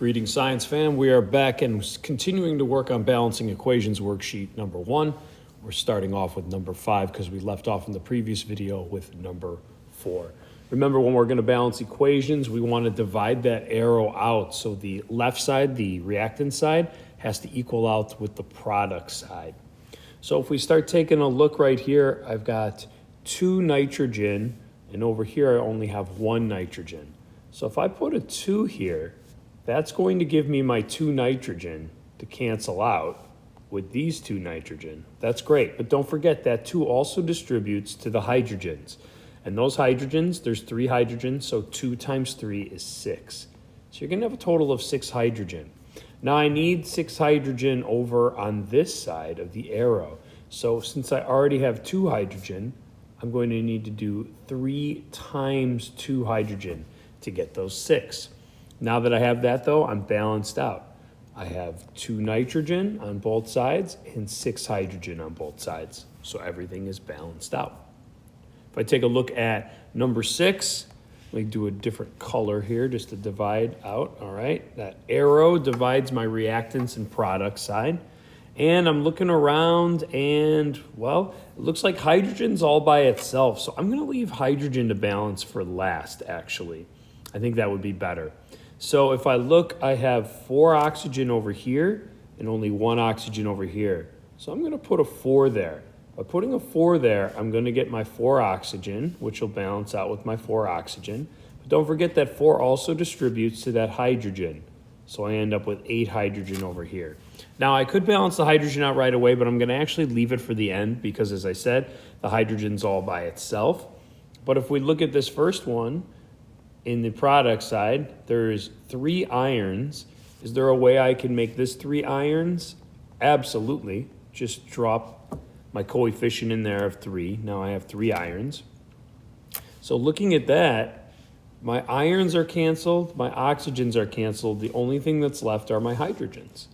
Greetings, science fam. We are back and continuing to work on balancing equations worksheet number 1. We're starting off with number 5 because we left off in the previous video with number 4. Remember, when we're going to balance equations, we want to divide that arrow out. So the left side, the reactant side, has to equal out with the product side. So if we start taking a look right here, I've got 2 nitrogen, and over here I only have 1 nitrogen. So if I put a 2 here, that's going to give me my 2 nitrogen to cancel out with these 2 nitrogen. That's great, but don't forget that 2 also distributes to the hydrogens. And those hydrogens, there's 3 hydrogens, so 2 times 3 is 6. So you're gonna have a total of 6 hydrogen. Now I need 6 hydrogen over on this side of the arrow. So since I already have 2 hydrogen, I'm going to need to do 3 times 2 hydrogen to get those 6. Now that I have that though, I'm balanced out. I have 2 nitrogen on both sides and 6 hydrogen on both sides. So everything is balanced out. If I take a look at number 6, let me do a different color here just to divide out. All right, that arrow divides my reactants and product side. And I'm looking around and, well, it looks like hydrogen's all by itself. So I'm gonna leave hydrogen to balance for last, actually. I think that would be better. So if I look, I have 4 oxygen over here and only 1 oxygen over here. So I'm gonna put a 4 there. By putting a 4 there, I'm gonna get my 4 oxygen, which will balance out with my 4 oxygen. But don't forget that 4 also distributes to that hydrogen. So I end up with 8 hydrogen over here. Now I could balance the hydrogen out right away, but I'm gonna actually leave it for the end because, as I said, the hydrogen's all by itself. But if we look at this first one, in the product side, there's 3 irons. Is there a way I can make this 3 irons? Absolutely. Just drop my coefficient in there of 3. Now I have 3 irons. So looking at that, my irons are canceled, my oxygens are canceled. The only thing that's left are my hydrogens.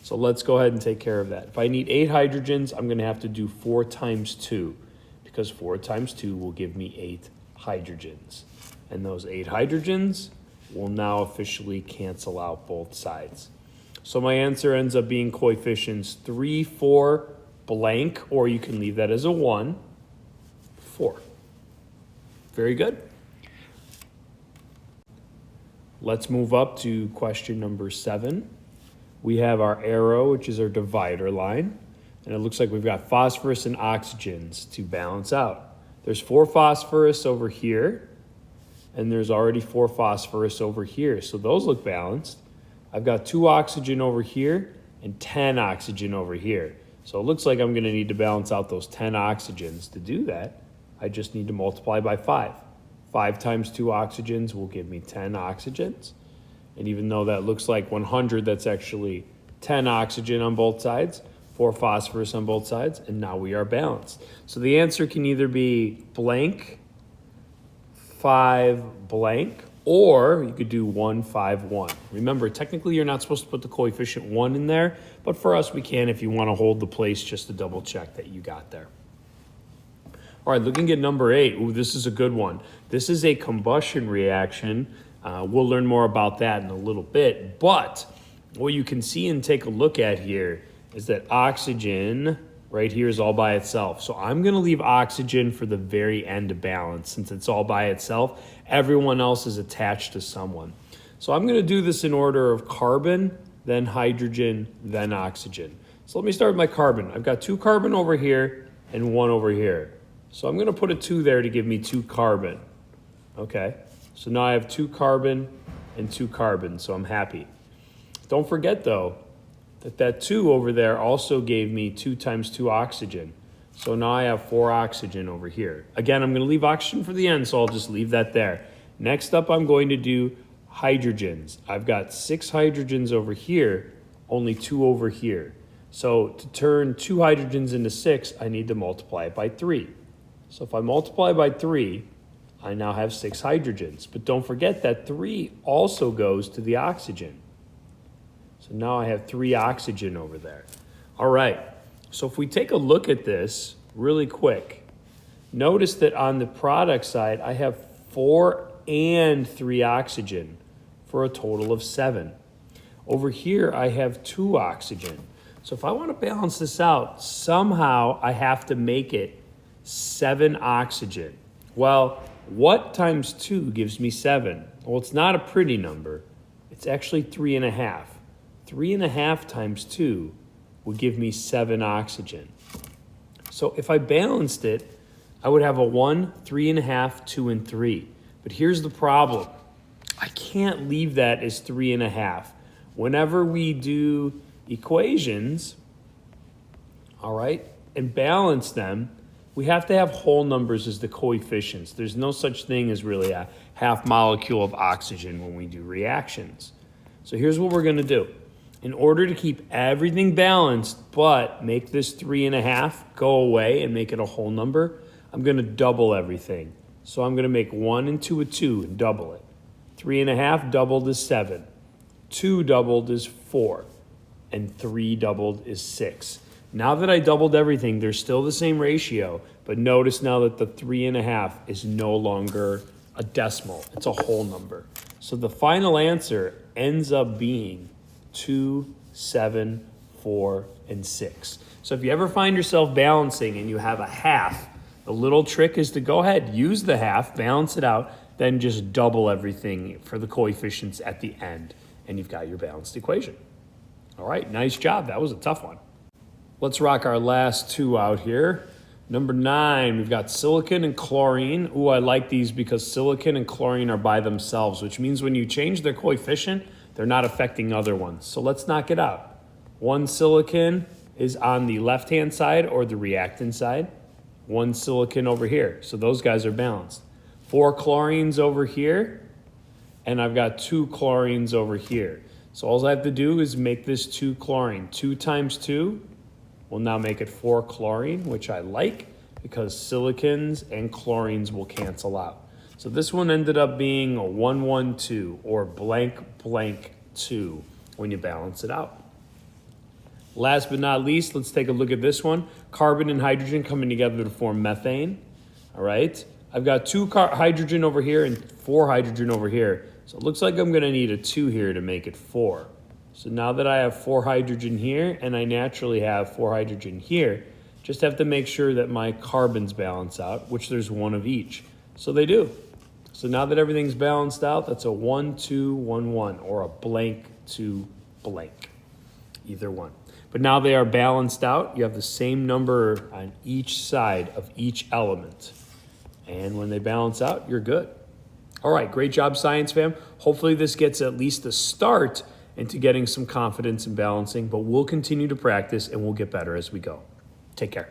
So let's go ahead and take care of that. If I need 8 hydrogens, I'm going to have to do 4 times 2 because 4 times 2 will give me 8 hydrogens. And those 8 hydrogens will now officially cancel out both sides. So my answer ends up being coefficients 3, 4, blank, or you can leave that as a 1, 4. Very good. Let's move up to question number 7. We have our arrow, which is our divider line. And it looks like we've got phosphorus and oxygens to balance out. There's 4 phosphorus over here. And there's already 4 phosphorus over here. So those look balanced. I've got 2 oxygen over here and 10 oxygen over here. So it looks like I'm gonna need to balance out those 10 oxygens. To do that, I just need to multiply by 5. 5 times 2 oxygens will give me 10 oxygens. And even though that looks like 100, that's actually 10 oxygen on both sides, 4 phosphorus on both sides, and now we are balanced. So the answer can either be blank, 5 blank, or you could do 1, 5, 1. Remember, technically you're not supposed to put the coefficient 1 in there, but for us we can if you want to hold the place just to double check that you got there. All right, looking at number 8. Ooh, this is a good one. This is a combustion reaction. We'll learn more about that in a little bit, but what you can see and take a look at here is that oxygen right here is all by itself. So I'm gonna leave oxygen for the very end to balance. Since it's all by itself, everyone else is attached to someone. So I'm gonna do this in order of carbon, then hydrogen, then oxygen. So let me start with my carbon. I've got 2 carbon over here and 1 over here. So I'm gonna put a 2 there to give me 2 carbon. Okay, so now I have 2 carbon and 2 carbon, so I'm happy. Don't forget though, that 2 over there also gave me 2 times 2 oxygen. So now I have 4 oxygen over here. Again, I'm going to leave oxygen for the end, so I'll just leave that there. Next up, I'm going to do hydrogens. I've got 6 hydrogens over here, only 2 over here. So to turn 2 hydrogens into 6, I need to multiply it by 3. So if I multiply by 3, I now have 6 hydrogens. But don't forget that 3 also goes to the oxygen. So now I have 3 oxygen over there. All right, so if we take a look at this really quick, notice that on the product side, I have 4 and 3 oxygen for a total of 7. Over here, I have 2 oxygen. So if I want to balance this out, somehow I have to make it 7 oxygen. Well, what times 2 gives me 7? Well, it's not a pretty number. It's actually 3.5. 3.5 times 2 would give me 7 oxygen. So if I balanced it, I would have a 1, 3.5, 2, and 3. But here's the problem. I can't leave that as 3.5. Whenever we do equations, all right, and balance them, we have to have whole numbers as the coefficients. There's no such thing as really a half molecule of oxygen when we do reactions. So here's what we're going to do. In order to keep everything balanced, but make this 3.5 go away and make it a whole number, I'm going to double everything. So I'm going to make 1 and 2 a 2 and double it. 3.5 doubled is 7. 2 doubled is 4. And 3 doubled is 6. Now that I doubled everything, they're still the same ratio, but notice now that the 3.5 is no longer a decimal. It's a whole number. So the final answer ends up being 2, 7, 4, and 6. So if you ever find yourself balancing and you have a half, the little trick is to go ahead, use the half, balance it out, then just double everything for the coefficients at the end, and you've got your balanced equation. All right, nice job. That was a tough one. Let's rock our last 2 out here. Number 9, we've got silicon and chlorine. Ooh, I like these because silicon and chlorine are by themselves, which means when you change their coefficient, they're not affecting other ones. So let's knock it out. 1 silicon is on the left-hand side or the reactant side. 1 silicon over here. So those guys are balanced. 4 chlorines over here, and I've got 2 chlorines over here. So all I have to do is make this 2 chlorine. 2 times 2 will now make it 4 chlorine, which I like because silicons and chlorines will cancel out. So this one ended up being a 1, 1, 2 or blank, blank 2 when you balance it out. Last but not least, let's take a look at this one. Carbon and hydrogen coming together to form methane. All right. I've got 2 hydrogen over here and 4 hydrogen over here. So it looks like I'm going to need a 2 here to make it 4. So now that I have 4 hydrogen here and I naturally have 4 hydrogen here, just have to make sure that my carbons balance out, which there's 1 of each. So they do. So now that everything's balanced out, that's a 1, 2, 1, 1 or a blank 2 blank. Either one. But now they are balanced out. You have the same number on each side of each element. And when they balance out, you're good. All right, great job, Science Fam. Hopefully this gets at least a start into getting some confidence in balancing, but we'll continue to practice and we'll get better as we go. Take care.